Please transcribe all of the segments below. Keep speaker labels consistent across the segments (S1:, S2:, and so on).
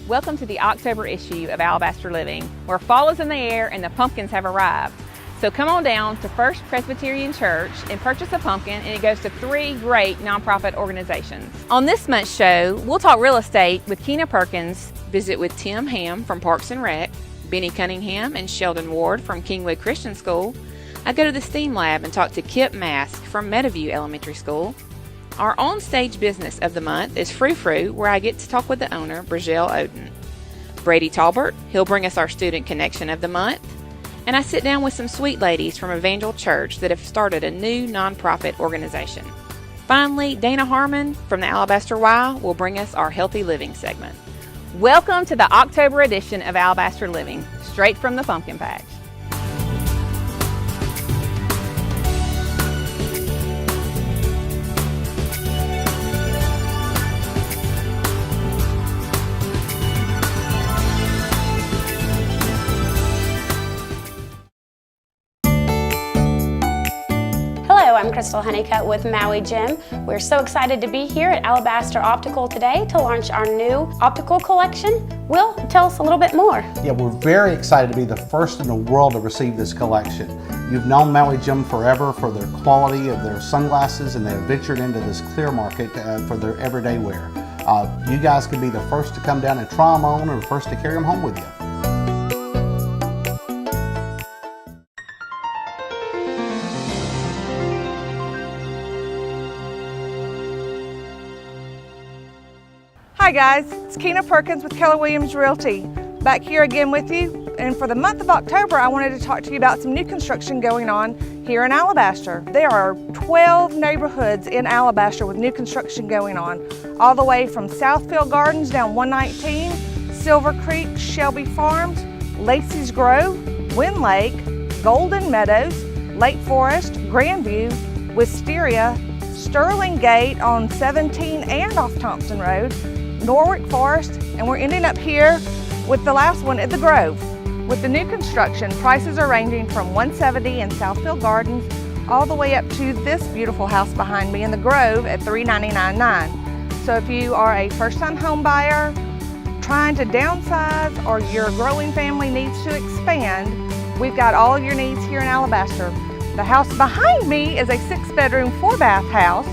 S1: Welcome to the October issue of Alabaster Living, where fall is in the air and the pumpkins have arrived. So come on down to First Presbyterian Church and purchase a pumpkin, and it goes to 3 great nonprofit organizations. On this month's show, we'll talk real estate with Keena Perkins, visit with Tim Ham from Parks and Rec, Benny Cunningham and Sheldon Ward from Kingwood Christian School. I go to the STEAM Lab and talk to Kip Mask from Meadowview Elementary School. Our on-stage business of the month is Frou Frou, where I get to talk with the owner, Bridgelle Oden. Brady Talbert, he'll bring us our student connection of the month. And I sit down with some sweet ladies from Evangel Church that have started a new nonprofit organization. Finally, Dana Harmon from the Alabaster Y will bring us our Healthy Living segment. Welcome to the October edition of Alabaster Living, straight from the pumpkin patch.
S2: I'm Crystal Honeycutt with Maui Gym. We're so excited to be here at Alabaster Optical today to launch our new optical collection. Will, tell us a little bit more.
S3: Yeah, we're very excited to be the first in the world to receive this collection. You've known Maui Gym forever for their quality of their sunglasses, and they have ventured into this clear market for their everyday wear. You guys could be the first to come down and try them on, or the first to carry them home with you.
S4: Hi guys, it's Keena Perkins with Keller Williams Realty, back here again with you. And for the month of October, I wanted to talk to you about some new construction going on here in Alabaster. There are 12 neighborhoods in Alabaster with new construction going on, all the way from Southfield Gardens down 119, Silver Creek, Shelby Farms, Lacey's Grove, Wind Lake, Golden Meadows, Lake Forest, Grandview, Wisteria, Sterling Gate on 17 and off Thompson Road, Norwick Forest, and we're ending up here with the last one at the Grove. With the new construction, prices are ranging from $170 in Southfield Gardens all the way up to this beautiful house behind me in the Grove at $399.9. So if you are a first-time home buyer trying to downsize, or your growing family needs to expand, we've got all your needs here in Alabaster. The house behind me is a 6-bedroom, 4-bath house.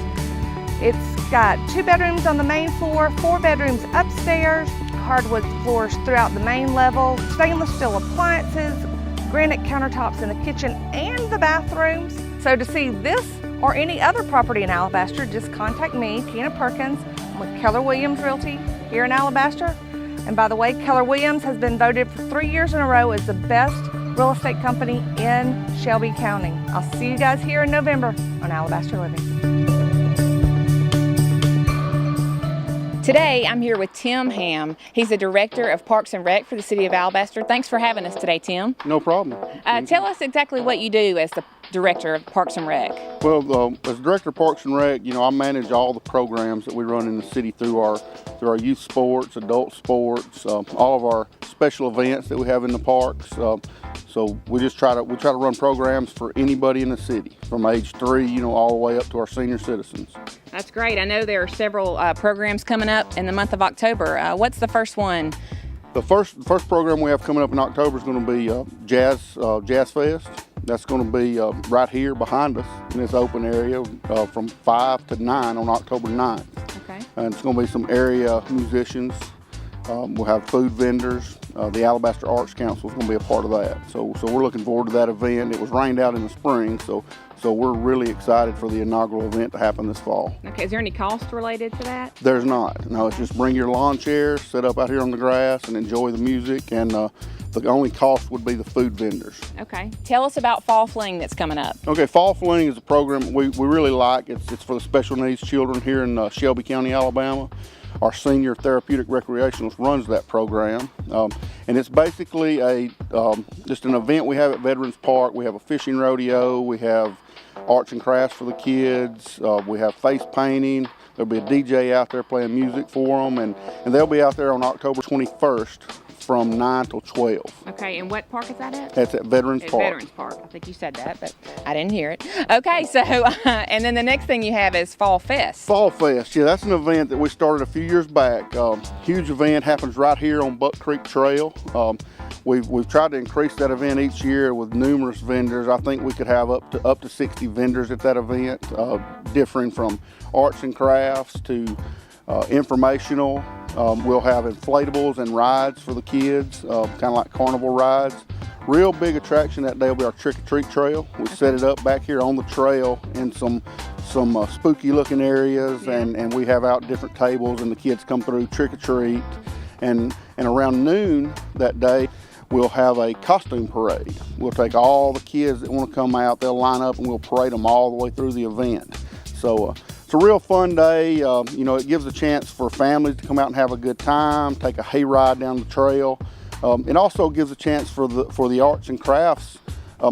S4: It's got 2 bedrooms on the main floor, 4 bedrooms upstairs, hardwood floors throughout the main level, stainless steel appliances, granite countertops in the kitchen and the bathrooms. So to see this or any other property in Alabaster, just contact me, Keena Perkins. I'm with Keller Williams Realty here in Alabaster. And by the way, Keller Williams has been voted for 3 years in a row as the best real estate company in Shelby County. I'll see you guys here in November on Alabaster Living.
S1: Today, I'm here with Tim Ham. He's the Director of Parks and Rec for the City of Alabaster. Thanks for having us today, Tim.
S5: No problem.
S1: Tell us exactly what you do as the Director of Parks and Rec.
S5: Well, as Director of Parks and Rec, I manage all the programs that we run in the city through our youth sports, adult sports, all of our special events that we have in the parks. So we try to run programs for anybody in the city, from age 3, all the way up to our senior citizens.
S1: That's great. I know there are several programs coming up in the month of October. What's the first one?
S5: The first program we have coming up in October is going to be Jazz Fest. That's going to be right here behind us in this open area from 5 to 9 on October 9th.
S1: Okay.
S5: And it's going to be some area musicians. We'll have food vendors. The Alabaster Arts Council is going to be a part of that. So we're looking forward to that event. It was rained out in the spring, so we're really excited for the inaugural event to happen this fall.
S1: Okay, is there any cost related to that?
S5: There's not. No, it's just bring your lawn chair, sit up out here on the grass, and enjoy the music. And the only cost would be the food vendors.
S1: Okay. Tell us about Fall Fling that's coming up.
S5: Okay, Fall Fling is a program we really like. It's for the special needs children here in Shelby County, Alabama. Our senior therapeutic recreationalist runs that program, and it's basically just an event we have at Veterans Park. We have a fishing rodeo, we have arts and crafts for the kids, we have face painting. There'll be a DJ out there playing music for them, and they'll be out there on October 21st from 9 till 12.
S1: Okay, and what park is that at?
S5: That's at Veterans
S1: At
S5: Park.
S1: Veterans Park. I think you said that, but I didn't hear it. Okay, so, and then the next thing you have is Fall Fest.
S5: Fall Fest, yeah, that's an event that we started a few years back. Huge event, happens right here on Buck Creek Trail. We've tried to increase that event each year with numerous vendors. I think we could have up to 60 vendors at that event, differing from arts and crafts to informational. We'll have inflatables and rides for the kids, kind of like carnival rides. Real big attraction that day will be our trick-or-treat trail. We set it up back here on the trail in some spooky looking areas, and we have out different tables, and the kids come through trick-or-treat. And around noon that day, we'll have a costume parade. We'll take all the kids that want to come out, they'll line up and we'll parade them all the way through the event. So it's a real fun day. You know, it gives a chance for families to come out and have a good time, take a hayride down the trail. It also gives a chance for the arts and crafts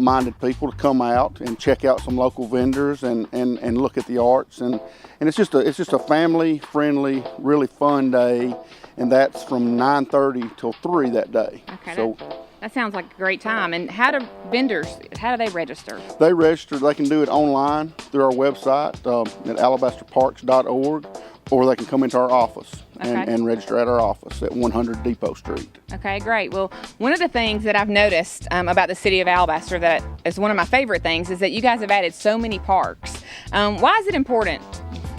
S5: minded people to come out and check out some local vendors and look at the arts. And it's just a family friendly, really fun day. And that's from 9:30 till 3 that day.
S1: Okay,
S5: so
S1: that sounds like a great time. And how do vendors, how do they register?
S5: They register, they can do it online through our website at alabasterparks.org, or they can come into our office and register at our office at 100 Depot Street.
S1: Okay, great. Well, one of the things that I've noticed about the city of Alabaster that is one of my favorite things is that you guys have added so many parks. Why is it important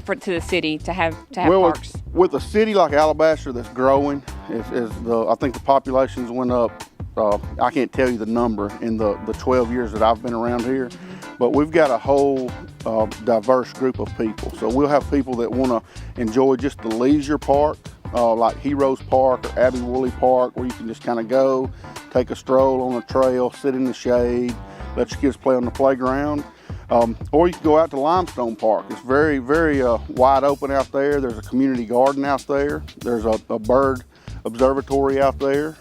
S1: to the city to have parks?
S5: With a city like Alabaster that's growing, I think the populations went up. I can't tell you the number in the 12 years that I've been around here, but we've got a whole diverse group of people. So we'll have people that want to enjoy just the leisure park, like Heroes Park or Abbey Woolley Park, where you can just kind of go, take a stroll on a trail, sit in the shade, let your kids play on the playground. Or you can go out to Limestone Park. It's very, very wide open out there. There's a community garden out there. There's a bird observatory out there.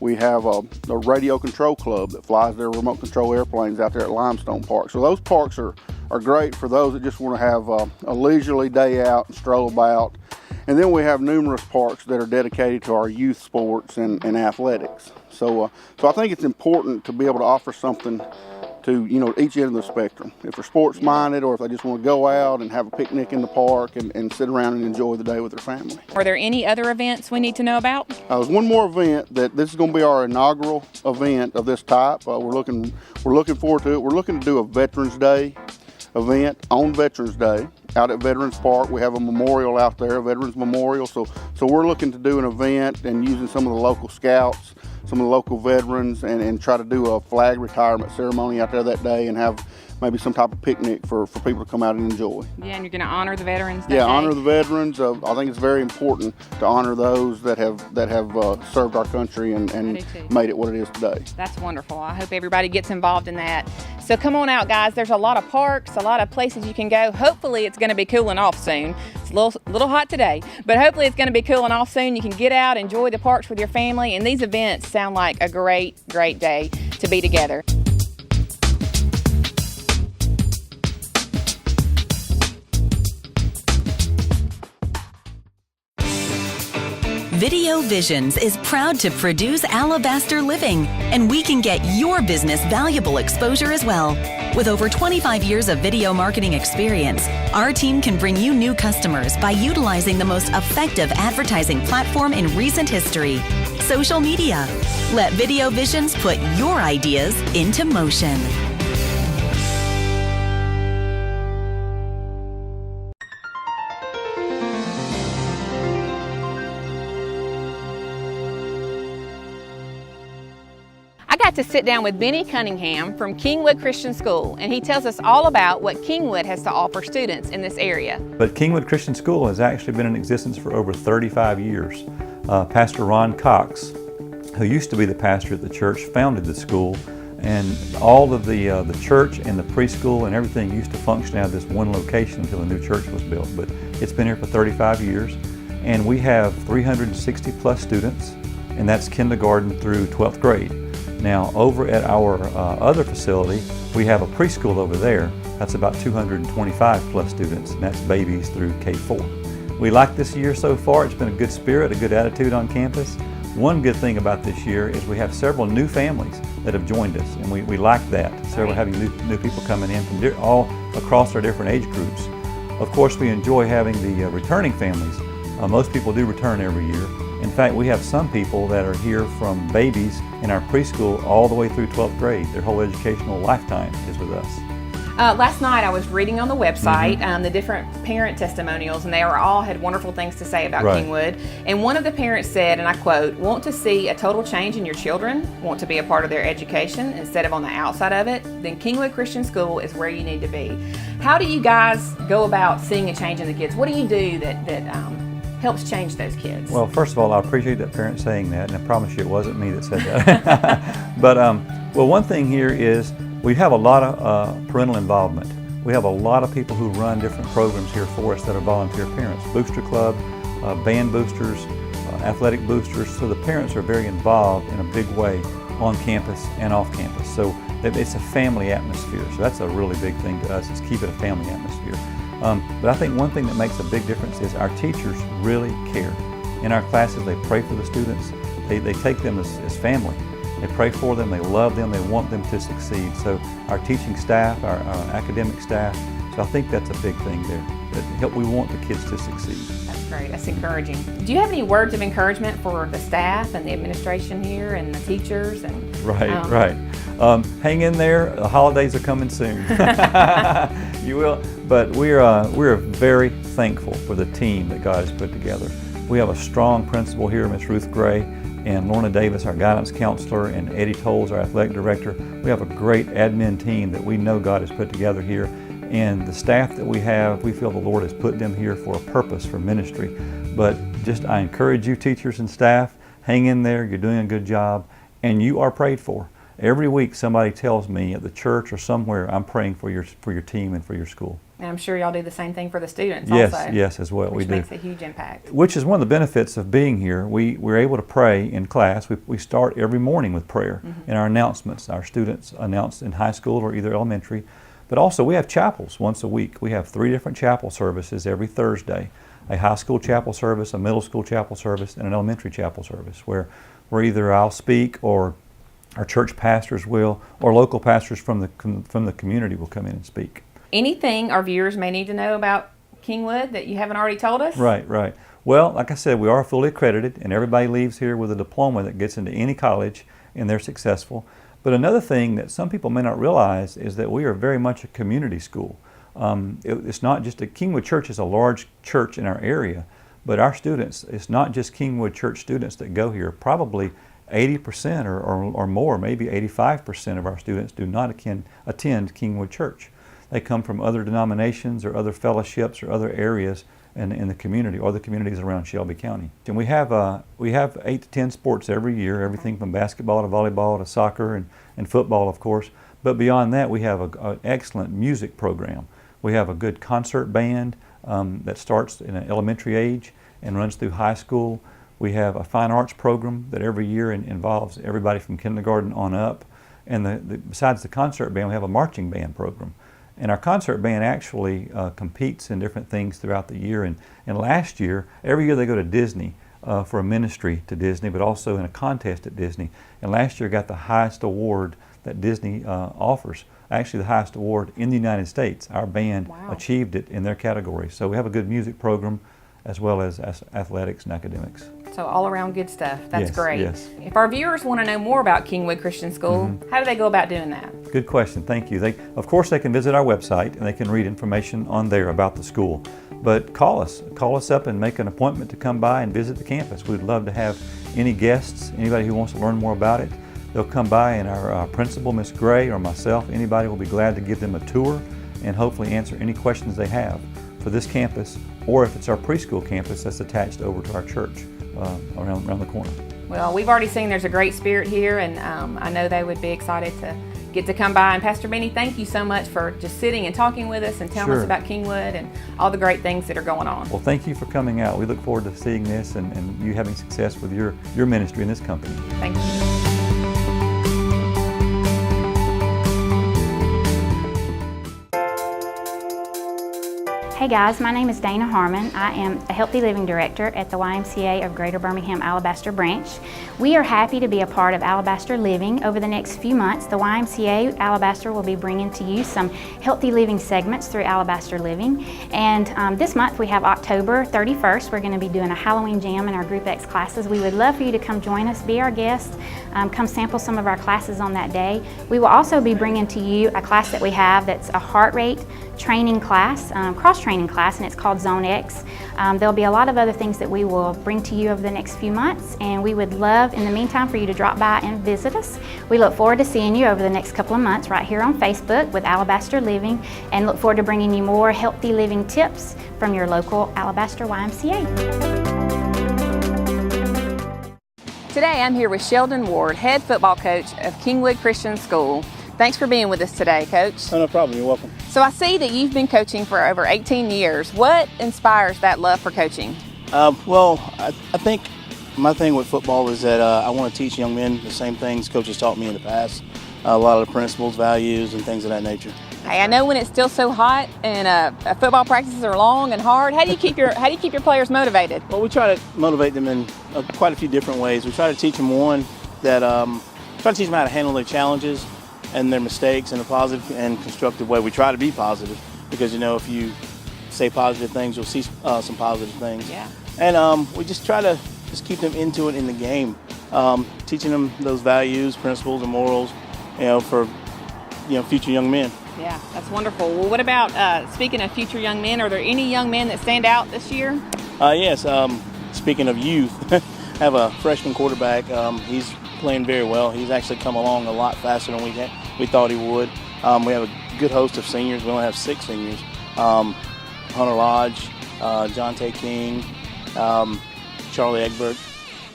S5: We have a radio control club that flies their remote control airplanes out there at Limestone Park. So those parks are great for those that just want to have a leisurely day out and stroll about. And then we have numerous parks that are dedicated to our youth sports and athletics. So I think it's important to be able to offer something to, you know, each end of the spectrum. If they're sports minded, or if they just want to go out and have a picnic in the park and sit around and enjoy the day with their family.
S1: Are there any other events we need to know about?
S5: There's one more event that this is going to be our inaugural event of this type. We're looking forward to it. We're looking to do a Veterans Day event on Veterans Day out at Veterans Park. We have a memorial out there, a Veterans Memorial. So we're looking to do an event and using some of the local scouts, some of the local veterans, and try to do a flag retirement ceremony out there that day and have maybe some type of picnic for people to come out and enjoy.
S1: Yeah, and you're going to honor the veterans.
S5: Yeah, honor the veterans. I think it's very important to honor those that have served our country and made it what it is today.
S1: That's wonderful. I hope everybody gets involved in that. So come on out, guys. There's a lot of parks, a lot of places you can go. Hopefully it's going to be cooling off soon. It's a little hot today, but hopefully it's going to be cooling off soon. You can get out, enjoy the parks with your family, and these events sound like a great, great day to be together.
S6: Video Visions is proud to produce Alabaster Living, and we can get your business valuable exposure as well. With over 25 years of video marketing experience, our team can bring you new customers by utilizing the most effective advertising platform in recent history, social media. Let Video Visions put your ideas into motion.
S1: I got to sit down with Benny Cunningham from Kingwood Christian School, and he tells us all about what Kingwood has to offer students in this area.
S7: But Kingwood Christian School has actually been in existence for over 35 years. Pastor Ron Cox, who used to be the pastor at the church, founded the school, and all of the church and the preschool and everything used to function out of this one location until a new church was built. But it's been here for 35 years, and we have 360 plus students, and that's kindergarten through 12th grade. Now, over at our other facility, we have a preschool over there. That's about 225 plus students, and that's babies through K-4. We like this year so far. It's been a good spirit, a good attitude on campus. One good thing about this year is we have several new families that have joined us, and we like that. Several having new people coming in from all across our different age groups. Of course, we enjoy having the returning families. Most people do return every year. In fact, we have some people that are here from babies in our preschool all the way through 12th grade. Their whole educational lifetime is with us.
S1: Last night I was reading on the website the different parent testimonials, and they all had wonderful things to say about Kingwood. And one of the parents said, and I quote, "Want to see a total change in your children, want to be a part of their education instead of on the outside of it, then Kingwood Christian School is where you need to be." How do you guys go about seeing a change in the kids? What do you do that helps change those kids?
S7: Well, first of all, I appreciate that parent saying that, and I promise you it wasn't me that said that. But well, one thing here is we have a lot of parental involvement. We have a lot of people who run different programs here for us that are volunteer parents. Booster Club, band boosters, athletic boosters. So the parents are very involved in a big way on campus and off campus. So it's a family atmosphere. So that's a really big thing to us, is keep it a family atmosphere. But I think one thing that makes a big difference is our teachers really care. In our classes, they pray for the students. They take them as family. They pray for them, they love them, they want them to succeed. So our teaching staff, our academic staff, so I think that's a big thing there. We want the kids to succeed.
S1: That's great, that's encouraging. Do you have any words of encouragement for the staff and the administration here and the teachers? And
S7: Right. Hang in there, the holidays are coming soon. You will, but we're very thankful for the team that God has put together. We have a strong principal here, Miss Ruth Gray, and Lorna Davis, our guidance counselor, and Eddie Tolles, our athletic director. We have a great admin team that we know God has put together here. And the staff that we have, we feel the Lord has put them here for a purpose, for ministry. But I encourage you, teachers and staff, hang in there, you're doing a good job, and you are prayed for. Every week somebody tells me at the church or somewhere, I'm praying for your team and for your school.
S1: And I'm sure y'all do the same thing for the students
S7: also. Yes, as well.
S1: Which
S7: we do.
S1: Makes a huge impact.
S7: Which is one of the benefits of being here. We're able to pray in class. We start every morning with prayer in our announcements. Our students announce in high school or either elementary. But also we have chapels once a week. We have 3 different chapel services every Thursday. A high school chapel service, a middle school chapel service, and an elementary chapel service where either I'll speak or our church pastors will, or local pastors from the community will come in and speak.
S1: Anything our viewers may need to know about Kingwood that you haven't already told us?
S7: Right. Well, like I said, we are fully accredited, and everybody leaves here with a diploma that gets into any college, and they're successful. But another thing that some people may not realize is that we are very much a community school. It's not just Kingwood Church is a large church in our area, but our students, it's not just Kingwood Church students that go here. Probably 80% or more, maybe 85% of our students do not attend Kingwood Church. They come from other denominations or other fellowships or other areas in the community or the communities around Shelby County. And we have 8 to 10 sports every year, everything from basketball to volleyball to soccer and football, of course. But beyond that, we have an excellent music program. We have a good concert band that starts in an elementary age and runs through high school. We have a fine arts program that every year involves everybody from kindergarten on up. And besides the concert band, we have a marching band program. And our concert band actually competes in different things throughout the year. And last year, every year they go to Disney for a ministry to Disney, but also in a contest at Disney. And last year got the highest award that Disney offers, actually the highest award in the United States. Our band achieved it in their category. So we have a good music program as well as athletics and academics.
S1: So all around good stuff. That's great.
S7: Yes.
S1: If our viewers want to know more about Kingwood Christian School, how do they go about doing that?
S7: Good question. Thank you. Of course, they can visit our website and they can read information on there about the school. But call us up and make an appointment to come by and visit the campus. We'd love to have any guests, anybody who wants to learn more about it. They'll come by, and our principal, Miss Gray, or myself, anybody will be glad to give them a tour and hopefully answer any questions they have for this campus, or if it's our preschool campus that's attached over to our church around the corner.
S1: Well, we've already seen there's a great spirit here, and I know they would be excited to get to come by. And Pastor Benny, thank you so much for just sitting and talking with us and telling us about Kingwood and all the great things that are going on.
S7: Well, thank you for coming out. We look forward to seeing this and you having success with your ministry in this company.
S1: Thank you.
S8: Hey guys, my name is Dana Harmon. I am a Healthy Living Director at the YMCA of Greater Birmingham Alabaster Branch. We are happy to be a part of Alabaster Living. Over the next few months, the YMCA Alabaster will be bringing to you some healthy living segments through Alabaster Living. And this month we have October 31st. We're going to be doing a Halloween jam in our Group X classes. We would love for you to come join us, be our guest, come sample some of our classes on that day. We will also be bringing to you a class that we have that's a heart rate training class, cross-training class, and it's called Zone X. There'll be a lot of other things that we will bring to you over the next few months, and we would love in the meantime for you to drop by and visit us. We look forward to seeing you over the next couple of months right here on Facebook with Alabaster Living, and look forward to bringing you more healthy living tips from your local Alabaster YMCA.
S1: Today I'm here with Sheldon Ward, head football coach of Kingwood Christian School. Thanks for being with us today, Coach.
S9: Oh, no problem. You're welcome.
S1: So I see that you've been coaching for over 18 years. What inspires that love for coaching?
S9: I think my thing with football is that I want to teach young men the same things coaches taught me in the past. A lot of the principles, values, and things of that nature.
S1: Hey, I know when it's still so hot and football practices are long and hard. How do you keep your players motivated?
S9: Well, we try to motivate them in quite a few different ways. We try to teach them try to teach them how to handle their challenges and their mistakes in a positive and constructive way. We try to be positive because, if you say positive things, you'll see some positive things.
S1: Yeah.
S9: And we just try to keep them into it in the game, teaching them those values, principles, and morals, for future young men.
S1: Yeah, that's wonderful. Well, what about speaking of future young men? Are there any young men that stand out this year?
S9: Yes. Speaking of youth, I have a freshman quarterback. He's playing very well. He's actually come along a lot faster than we thought he would. We have a good host of seniors. We only have 6 seniors. Hunter Lodge, John Tay King, Charlie Egbert,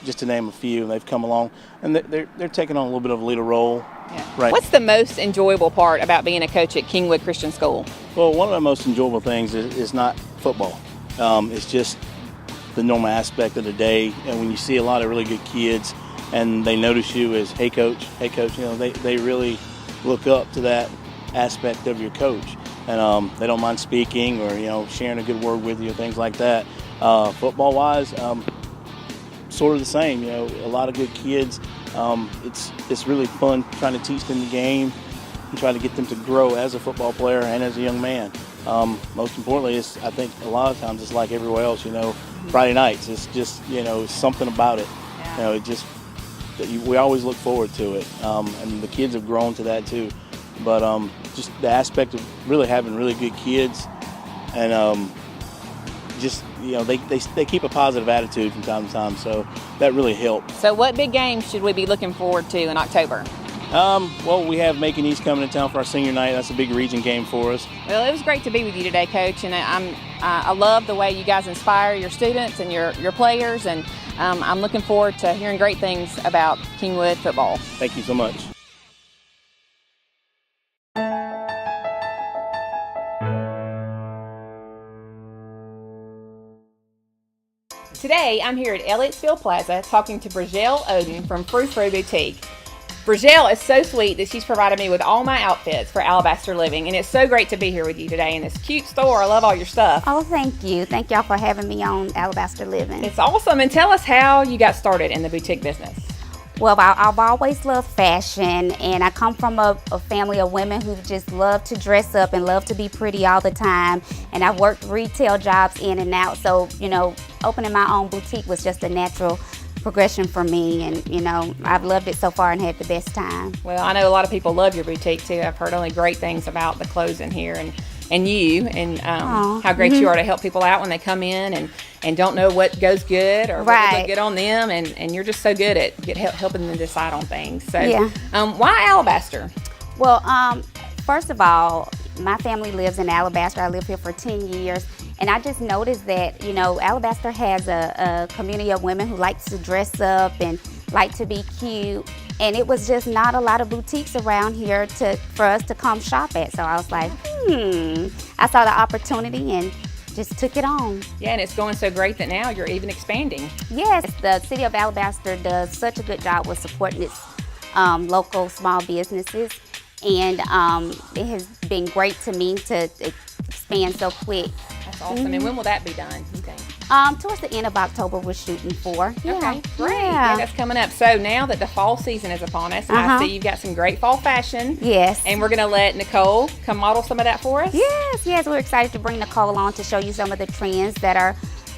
S9: just to name a few. They've come along, and they're taking on a little bit of a leader role.
S1: Yeah.
S9: Right.
S1: What's the most enjoyable part about being a coach at Kingwood Christian School?
S9: Well, one of the most enjoyable things is not football. It's just the normal aspect of the day, and when you see a lot of really good kids and they notice you as hey coach, they really look up to that aspect of your coach, and they don't mind speaking or sharing a good word with you, things like that. Football wise, sort of the same. A lot of good kids. It's really fun trying to teach them the game and try to get them to grow as a football player and as a young man. Most importantly, I think a lot of times it's like everywhere else. Friday nights. It's just something about it.
S1: Yeah.
S9: We always look forward to it, and the kids have grown to that too. But just the aspect of really having really good kids, and they keep a positive attitude from time to time, so that really helps.
S1: So what big games should we be looking forward to in October?
S9: Well, we have Macon East coming to town for our senior night. That's a big region game for us.
S1: Well, it was great to be with you today, Coach, and I love the way you guys inspire your students and your players, and I'm looking forward to hearing great things about Kingwood football.
S9: Thank you so much.
S1: Today, I'm here at Elliotsville Plaza talking to Bridgelle Oden from Frou Frou Boutique. Bridgelle is so sweet that she's provided me with all my outfits for Alabaster Living, and it's so great to be here with you today in this cute store. I love all your stuff.
S10: Oh, thank you. Thank y'all for having me on Alabaster Living.
S1: It's awesome. And tell us how you got started in the boutique business.
S10: Well, I've always loved fashion, and I come from a family of women who just love to dress up and love to be pretty all the time. And I've worked retail jobs in and out, so, opening my own boutique was just a natural progression for me, and I've loved it so far and had the best time.
S1: Well, I know a lot of people love your boutique too. I've heard only great things about the clothes in here and you and how great you are to help people out when they come in and don't know what goes good or what would look good on them, and you're just so good at helping them decide on things. So why Alabaster?
S10: Well, first of all, my family lives in Alabaster. I lived here for 10 years. And I just noticed that, Alabaster has a community of women who likes to dress up and like to be cute. And it was just not a lot of boutiques around here for us to come shop at. So I was like, I saw the opportunity and just took it on.
S1: Yeah, and it's going so great that now you're even expanding.
S10: Yes, the city of Alabaster does such a good job with supporting its local small businesses. And it has been great to me to expand so quick.
S1: That's That's awesome. And when will that be done, you think?
S10: Towards the end of October, we're shooting for. Yeah.
S1: Okay, great. Yeah, that's coming up. So now that the fall season is upon us, I see you've got some great fall fashion.
S10: Yes.
S1: And we're going to let Nicole come model some of that for us.
S10: Yes. We're excited to bring Nicole on to show you some of the trends that are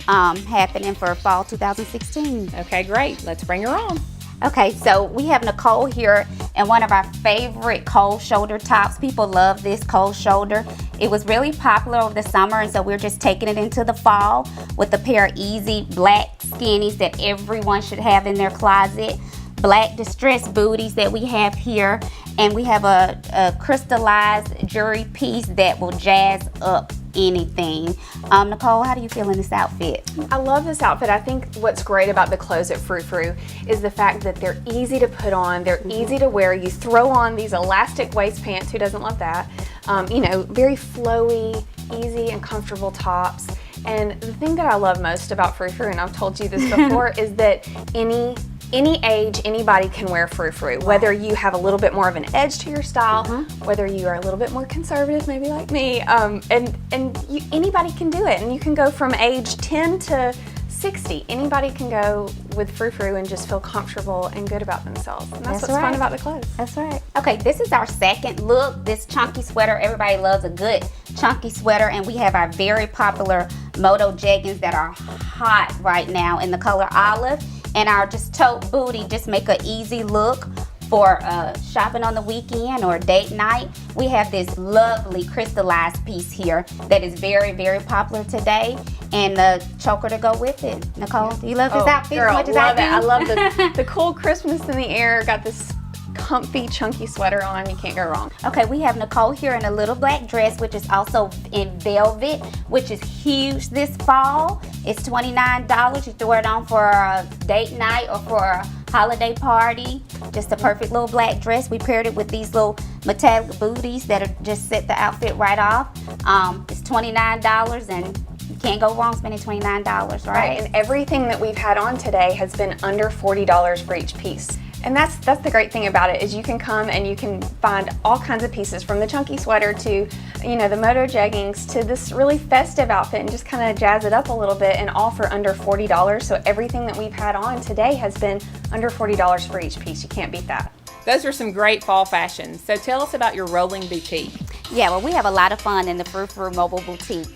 S10: happening for fall 2016.
S1: Okay, great. Let's bring her on.
S10: Okay, so we have Nicole here in one of our favorite cold shoulder tops. People love this cold shoulder. It was really popular over the summer, and so we're just taking it into the fall with a pair of easy black skinnies that everyone should have in their closet. Black distressed booties that we have here, and we have a crystallized jewelry piece that will jazz up anything. Nicole, how do you feel in this outfit?
S11: I love this outfit. I think what's great about the clothes at Frou Frou is the fact that they're easy to put on, they're easy to wear. You throw on these elastic waist pants, who doesn't love that? Very flowy, easy and comfortable tops. And the thing that I love most about Frou Frou, and I've told you this before, is that any age, anybody can wear Frou Frou. Whether you have a little bit more of an edge to your style, whether you are a little bit more conservative, maybe like me, anybody can do it. And you can go from age 10 to 60. Anybody can go with Frou Frou and just feel comfortable and good about themselves. And that's what's fun about the clothes.
S10: That's right. Okay, this is our second look. This chunky sweater. Everybody loves a good chunky sweater, and we have our very popular moto jeggings that are hot right now in the color olive. And our just tote booty just make an easy look for shopping on the weekend or date night. We have this lovely crystallized piece here that is very, very popular today, and the choker to go with it. Nicole, do you love this outfit as much as I do?
S11: I love the cool crispness in the air. Got this comfy, chunky sweater on. You can't go wrong.
S10: Okay, we have Nicole here in a little black dress, which is also in velvet, which is huge this fall. It's $29. You throw it on for a date night or for a holiday party. Just a perfect little black dress. We paired it with these little metallic booties that are just set the outfit right off. It's $29, and you can't go wrong spending $29, right?
S11: And everything that we've had on today has been under $40 for each piece. And that's the great thing about it, is you can come and you can find all kinds of pieces, from the chunky sweater to, the moto jeggings to this really festive outfit, and just kind of jazz it up a little bit, and all for under $40. So everything that we've had on today has been under $40 for each piece. You can't beat that.
S1: Those are some great fall fashions. So tell us about your rolling boutique.
S10: Yeah, well, we have a lot of fun in the Frou Frou Mobile Boutique.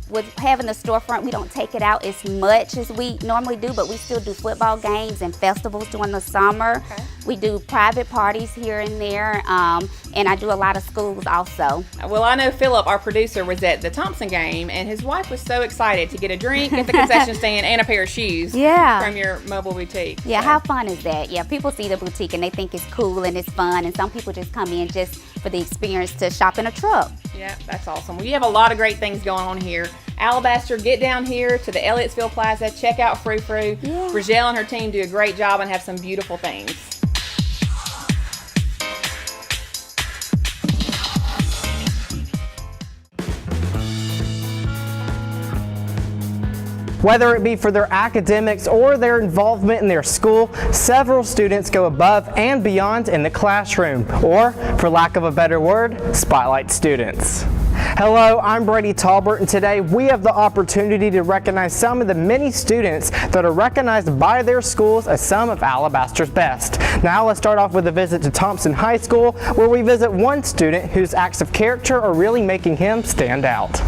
S10: With having the storefront, we don't take it out as much as we normally do, but we still do football games and festivals during the summer. Okay. We do private parties here and there, and I do a lot of schools also.
S1: Well, I know Philip, our producer, was at the Thompson game, and his wife was so excited to get a drink at the concession stand and a pair of shoes from your mobile boutique.
S10: Yeah, so. How fun is that? Yeah, people see the boutique and they think it's cool and it's fun, and some people just come in just for the experience to shop in a truck.
S1: Yeah, that's awesome. Well, you have a lot of great things going on here. Alabaster, get down here to the Elliotsville Plaza, check out Frou Frou. Yeah. Bridgelle and her team do a great job and have some beautiful things.
S12: Whether it be for their academics or their involvement in their school, several students go above and beyond in the classroom, or, for lack of a better word, spotlight students. Hello, I'm Brady Talbert, and today we have the opportunity to recognize some of the many students that are recognized by their schools as some of Alabaster's best. Now let's start off with a visit to Thompson High School, where we visit one student whose acts of character are really making him stand out.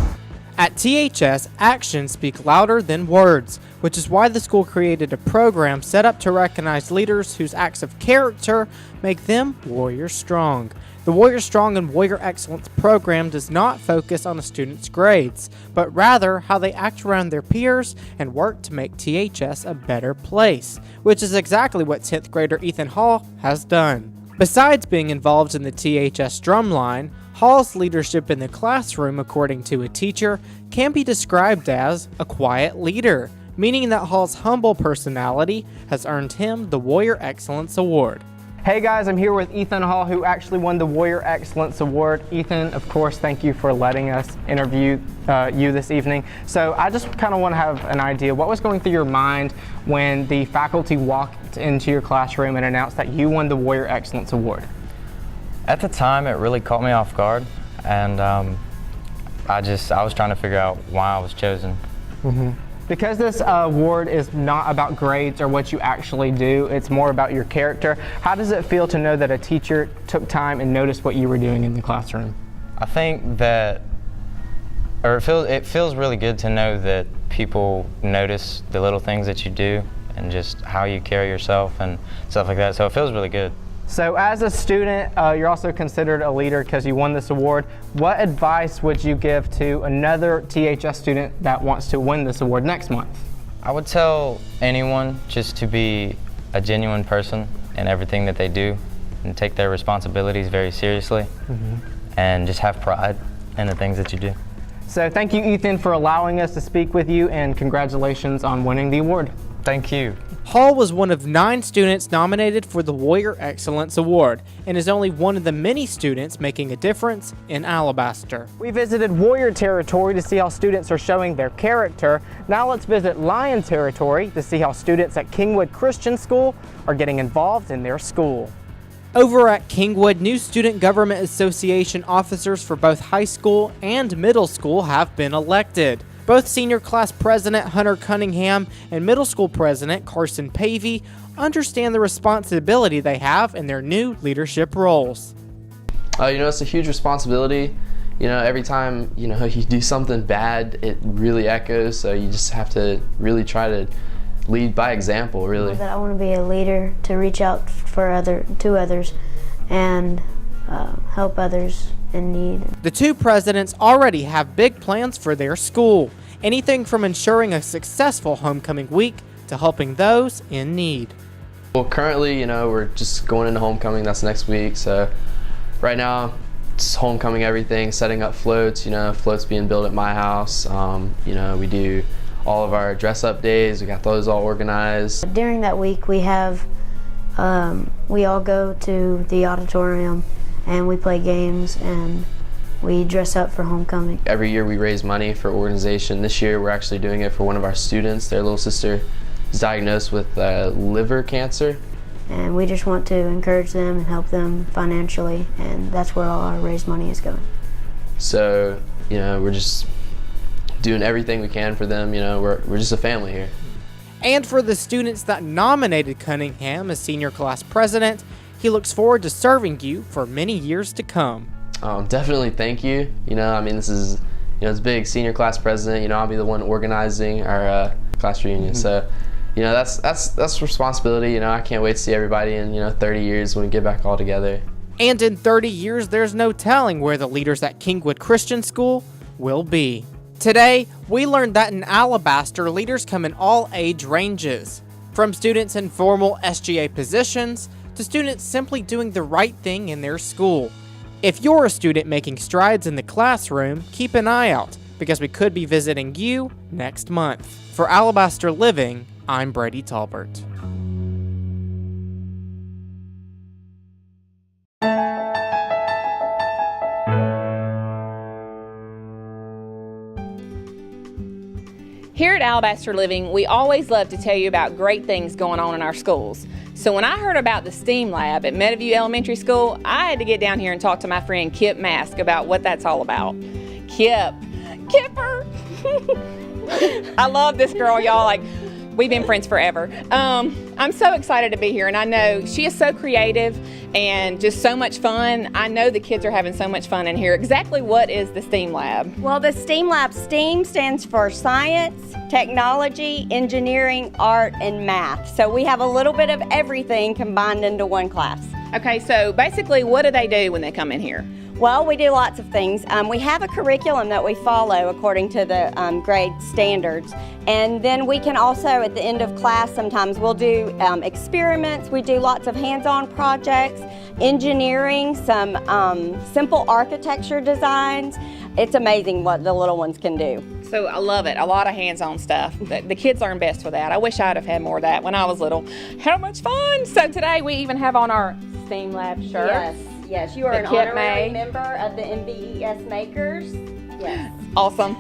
S13: At THS, actions speak louder than words, which is why the school created a program set up to recognize leaders whose acts of character make them Warrior Strong. The Warrior Strong and Warrior Excellence program does not focus on a student's grades, but rather how they act around their peers and work to make THS a better place, which is exactly what 10th grader Ethan Hall has done. Besides being involved in the THS drumline, Hall's leadership in the classroom, according to a teacher, can be described as a quiet leader, meaning that Hall's humble personality has earned him the Warrior Excellence Award.
S12: Hey guys, I'm here with Ethan Hall, who actually won the Warrior Excellence Award. Ethan, of course, thank you for letting us interview you this evening. So I just kind of want to have an idea, what was going through your mind when the faculty walked into your classroom and announced that you won the Warrior Excellence Award?
S14: At the time, it really caught me off guard, and I was trying to figure out why I was chosen.
S12: Because this award is not about grades or what you actually do, it's more about your character. How does it feel to know that a teacher took time and noticed what you were doing in the classroom?
S14: I think that, it feels really good to know that people notice the little things that you do and just how you carry yourself and stuff like that. So it feels really good.
S12: So as a student, you're also considered a leader because you won this award. What advice would you give to another THS student that wants to win this award next month?
S14: I would tell anyone just to be a genuine person in everything that they do and take their responsibilities very seriously and just have pride in the things that you do.
S12: So thank you, Ethan, for allowing us to speak with you, and congratulations on winning the award.
S14: Thank you.
S13: Hall was one of 9 students nominated for the Warrior Excellence Award and is only one of the many students making a difference in Alabaster.
S12: We visited Warrior territory to see how students are showing their character. Now let's visit Lion territory to see how students at Kingwood Christian School are getting involved in their school.
S13: Over at Kingwood, new Student Government Association officers for both high school and middle school have been elected. Both senior class president Hunter Cunningham and middle school president Carson Pavey understand the responsibility they have in their new leadership roles.
S15: It's a huge responsibility. Every time, you do something bad, it really echoes, so you just have to really try to lead by example, really.
S16: That I want to be a leader, to reach out to others and help others in need.
S13: The 2 presidents already have big plans for their school, anything from ensuring a successful homecoming week to helping those in need.
S15: Well, currently, we're just going into homecoming. That's next week, so right now it's homecoming everything, setting up floats, floats being built at my house. We do all of our dress up days, we got those all organized.
S16: During that week we have, we all go to the auditorium and we play games and we dress up for homecoming.
S15: Every year we raise money for organization. This year we're actually doing it for one of our students. Their little sister is diagnosed with liver cancer.
S16: And we just want to encourage them and help them financially, and that's where all our raised money is going.
S15: So, we're just doing everything we can for them. We're just a family here.
S13: And for the students that nominated Cunningham as senior class president, he looks forward to serving you for many years to come.
S15: Definitely thank you. This is, it's big, senior class president. I'll be the one organizing our class reunion. So, that's responsibility. I can't wait to see everybody in, 30 years when we get back all together.
S13: And in 30 years, there's no telling where the leaders at Kingwood Christian School will be. Today, we learned that in Alabaster, leaders come in all age ranges, from students in formal SGA positions to students simply doing the right thing in their school. If you're a student making strides in the classroom, keep an eye out, because we could be visiting you next month. For Alabaster Living, I'm Brady Talbert.
S1: Here at Alabaster Living, we always love to tell you about great things going on in our schools. So when I heard about the STEAM Lab at Meadowview Elementary School, I had to get down here and talk to my friend Kip Mask about what that's all about. Kipper! I love this girl, y'all. We've been friends forever. I'm so excited to be here, and I know she is so creative and just so much fun. I know the kids are having so much fun in here. Exactly what is the STEAM Lab?
S17: Well, the STEAM Lab, STEAM stands for science, technology, engineering, art, and math. So we have a little bit of everything combined into one class.
S1: Okay, so basically what do they do when they come in here?
S17: Well, we do lots of things. We have a curriculum that we follow according to the grade standards. And then we can also, at the end of class, sometimes we'll do experiments. We do lots of hands-on projects, engineering, some simple architecture designs. It's amazing what the little ones can do.
S1: So I love it. A lot of hands-on stuff. The kids learn best with that. I wish I'd have had more of that when I was little. How much fun! So today we even have on our STEAM Lab shirts.
S17: Yes, you are an honorary member of the MVES Makers. Yes.
S1: Awesome.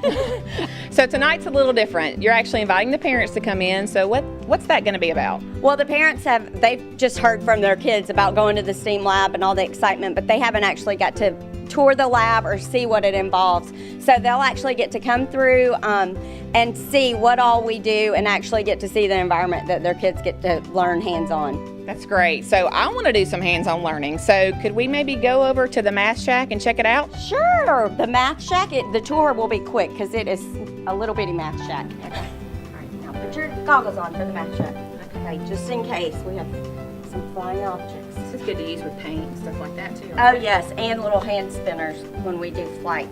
S1: So tonight's a little different. You're actually inviting the parents to come in. So what's that going to be about?
S17: Well, the parents they've just heard from their kids about going to the STEAM Lab and all the excitement, but they haven't actually got to tour the lab or see what it involves. So they'll actually get to come through and see what all we do and actually get to see the environment that their kids get to learn hands-on.
S1: That's great. So I want to do some hands-on learning. So could we maybe go over to the Math Shack and check it out?
S17: Sure. The Math Shack, the tour will be quick because it is a little bitty Math Shack. Okay. All right, now put your goggles on for the Math Shack. Okay, just in case we have some flying objects.
S1: This is good to use with paint and stuff like that too.
S17: Oh yes, and little hand spinners when we do flight.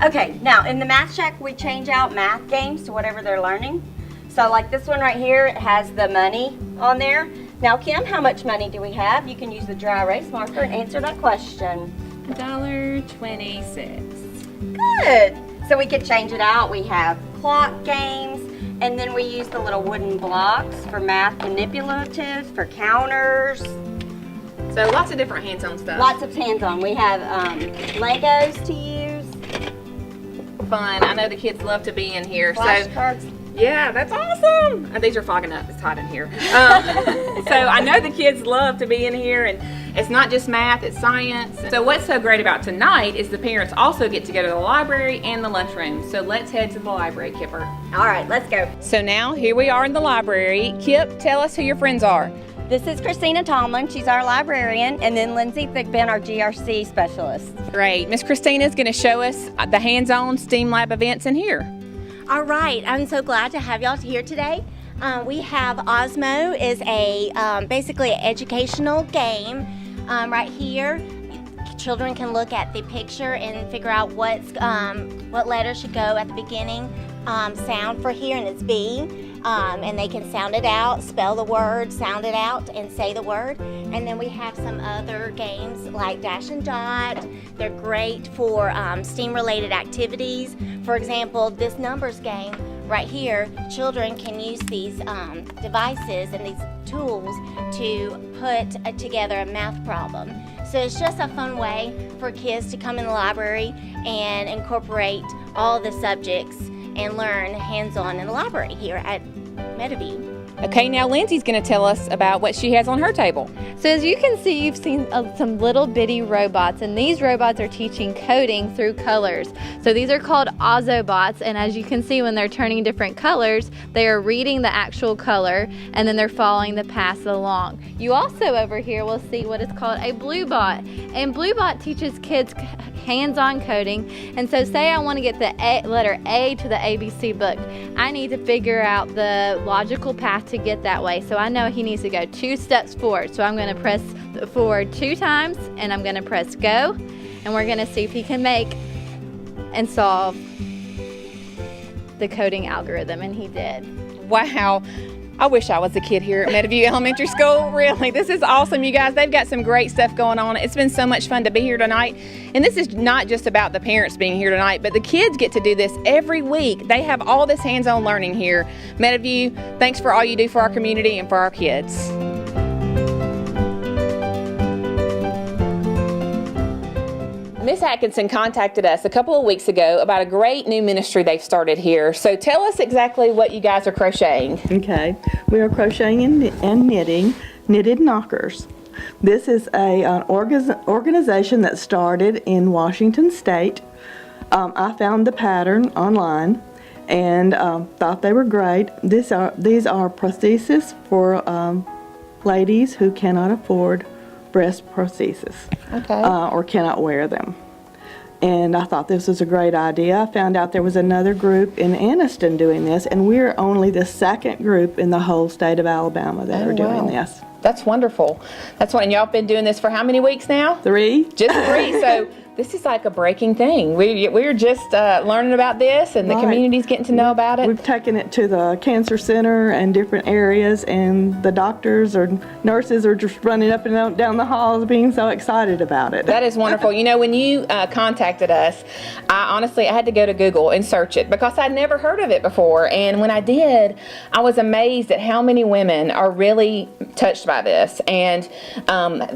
S17: Okay, now in the Math Shack we change out math games to whatever they're learning. So like this one right here, it has the money on there. Now Kim, how much money do we have? You can use the dry erase marker and answer that question.
S1: $1.26.
S17: Good. So we could change it out. We have clock games, and then we use the little wooden blocks for math manipulatives, for counters.
S1: So lots of different hands-on stuff.
S17: Lots of hands-on. We have Legos to use.
S1: Fun. I know the kids love to be in here.
S17: Flashcards.
S1: Yeah, that's awesome. These are fogging up. It's hot in here. So I know the kids love to be in here, and it's not just math, it's science. So what's so great about tonight is the parents also get to go to the library and the lunchroom. So let's head to the library, Kipper.
S17: All right, let's go.
S1: So now here we are in the library. Kip, tell us who your friends are.
S17: This is Christina Tomlin. She's our librarian, and then Lindsay Thickben, our GRC specialist.
S1: Great. Miss Christina is going to show us the hands-on STEAM Lab events in here.
S18: All right, I'm so glad to have y'all here today. We have Osmo is a basically an educational game right here. Children can look at the picture and figure out what letters should go at the beginning. Sound for here, and it's B. And they can sound it out, spell the word, sound it out, and say the word. And then we have some other games like Dash and Dot. They're great for STEAM-related activities. For example, this numbers game right here, children can use these devices and these tools to put together a math problem. So it's just a fun way for kids to come in the library and incorporate all the subjects and learn hands-on in the library here at Meadowview.
S1: Okay, now Lindsay's going to tell us about what she has on her table.
S19: So as you can see, you've seen some little bitty robots, and these robots are teaching coding through colors. So these are called Ozobots, and as you can see, when they're turning different colors, they are reading the actual color, and then they're following the path along. You also over here will see what is called a Bluebot, and Bluebot teaches kids hands-on coding. And so say I want to get the letter A to the ABC book, I need to figure out the logical path to get that way. So I know he needs to go 2 steps forward. So I'm going to press forward 2 times, and I'm going to press go, and we're going to see if he can make and solve the coding algorithm, and he did.
S1: Wow. I wish I was a kid here at Meadowview Elementary School. Really, this is awesome, you guys. They've got some great stuff going on. It's been so much fun to be here tonight. And this is not just about the parents being here tonight, but the kids get to do this every week. They have all this hands-on learning here. Meadowview, thanks for all you do for our community and for our kids. Miss Atkinson contacted us a couple of weeks ago about a great new ministry they've started here. So tell us exactly what you guys are crocheting.
S20: Okay, we are crocheting and knitting knitted knockers. This is an organization that started in Washington State. I found the pattern online and thought they were great. These are prostheses for ladies who cannot afford breast prosthesis, or cannot wear them. And I thought this was a great idea. I found out there was another group in Anniston doing this, and we're only the second group in the whole state of Alabama that are doing this.
S1: That's wonderful. That's what, and y'all been doing this for how many weeks now?
S20: 3.
S1: Just 3. So this is like a breaking thing. We're just learning about this, and the community's getting to know about it.
S20: We've taken it to the cancer center and different areas, and the doctors or nurses are just running up and down the halls being so excited about it.
S1: That is wonderful. You know, when you contacted us, I had to go to Google and search it because I'd never heard of it before. And when I did, I was amazed at how many women are really touched by this. And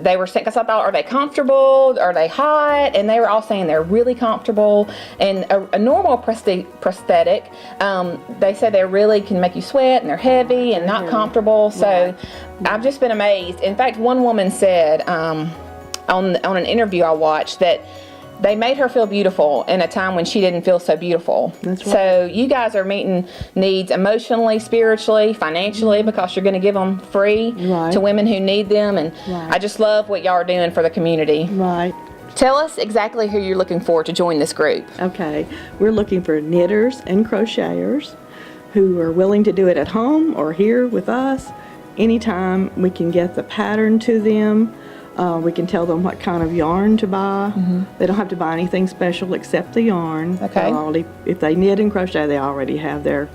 S1: they were saying, because I thought, are they comfortable? Are they hot? And they were all saying they're really comfortable. And a normal prosthetic, they said they really can make you sweat, and they're heavy and not comfortable. So I've just been amazed. In fact, one woman said on an interview I watched that they made her feel beautiful in a time when she didn't feel so beautiful.
S20: That's right.
S1: So you guys are meeting needs emotionally, spiritually, financially, because you're going to give them free to women who need them. And I just love what y'all are doing for the community.
S20: Right.
S1: Tell us exactly who you're looking for to join this group.
S20: Okay. We're looking for knitters and crocheters who are willing to do it at home or here with us. Anytime we can get the pattern to them. We can tell them what kind of yarn to buy. They don't have to buy anything special except the yarn.
S1: Okay.
S20: If they knit and crochet, they already have their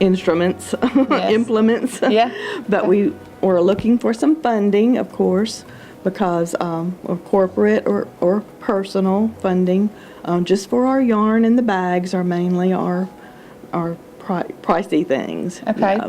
S20: instruments, implements. But we're looking for some funding, of course, because of corporate or personal funding. Just for our yarn and the bags are mainly our pricey things.
S1: Okay.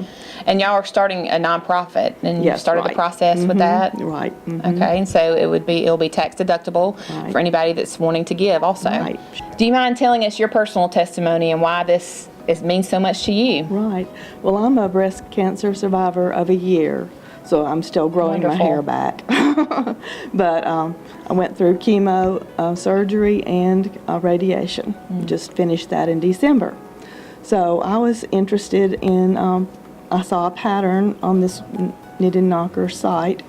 S1: And y'all are starting a nonprofit, and you started the process with that?
S20: Right.
S1: Okay, and so it'll be tax deductible for anybody that's wanting to give also.
S20: Right.
S1: Do you mind telling us your personal testimony and why this means so much to you?
S20: Right. Well, I'm a breast cancer survivor of a year, so I'm still growing my hair back. But I went through chemo, surgery, and radiation. Just finished that in December. So I was interested in, I saw a pattern on this Knit and Knocker site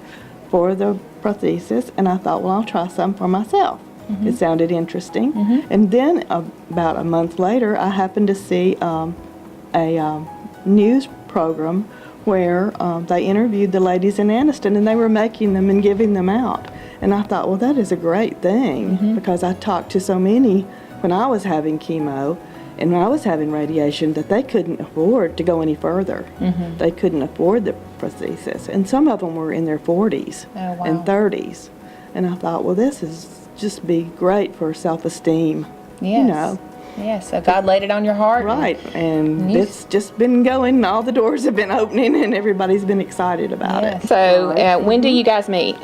S20: for the prosthesis, and I thought, well, I'll try some for myself. It sounded interesting. And then about a month later, I happened to see a news program where they interviewed the ladies in Anniston, and they were making them and giving them out. And I thought, well, that is a great thing, because I talked to so many when I was having chemo and when I was having radiation that they couldn't afford to go any further. They couldn't afford the prosthesis. And some of them were in their 40s and 30s. And I thought, well, this is just be great for self-esteem, you know.
S1: Yes, so God laid it on your heart.
S20: Right, and it's just been going, all the doors have been opening, and everybody's been excited about it.
S1: So when do you guys meet?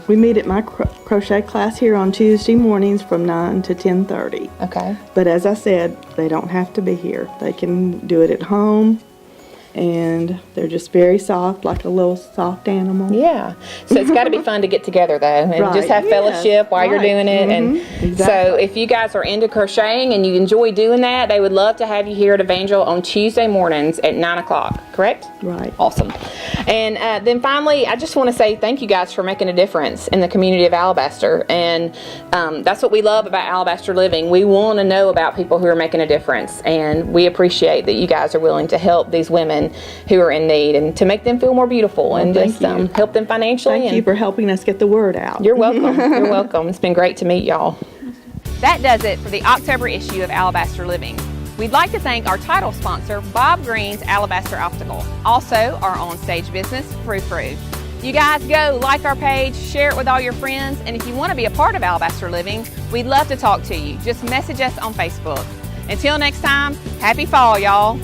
S20: We meet at my crochet class here on Tuesday mornings from 9 to 10:30.
S1: Okay.
S20: But as I said, they don't have to be here. They can do it at home. And they're just very soft, like a little soft animal.
S1: Yeah. So it's got to be fun to get together, though, and just have fellowship while you're doing it. And so if you guys are into crocheting and you enjoy doing that, they would love to have you here at Evangel on Tuesday mornings at 9 o'clock, correct?
S20: Right.
S1: Awesome. And then finally, I just want to say thank you guys for making a difference in the community of Alabaster. And that's what we love about Alabaster Living. We want to know about people who are making a difference. And we appreciate that you guys are willing to help these women who are in need and to make them feel more beautiful and just help them financially.
S20: Thank you for helping us get the word out.
S1: You're welcome. You're welcome. It's been great to meet y'all. That does it for the October issue of Alabaster Living. We'd like to thank our title sponsor, Bob Green's Alabaster Optical. Also, our on-stage business, Frou Frou. You guys go like our page, share it with all your friends, and if you want to be a part of Alabaster Living, we'd love to talk to you. Just message us on Facebook. Until next time, happy fall, y'all.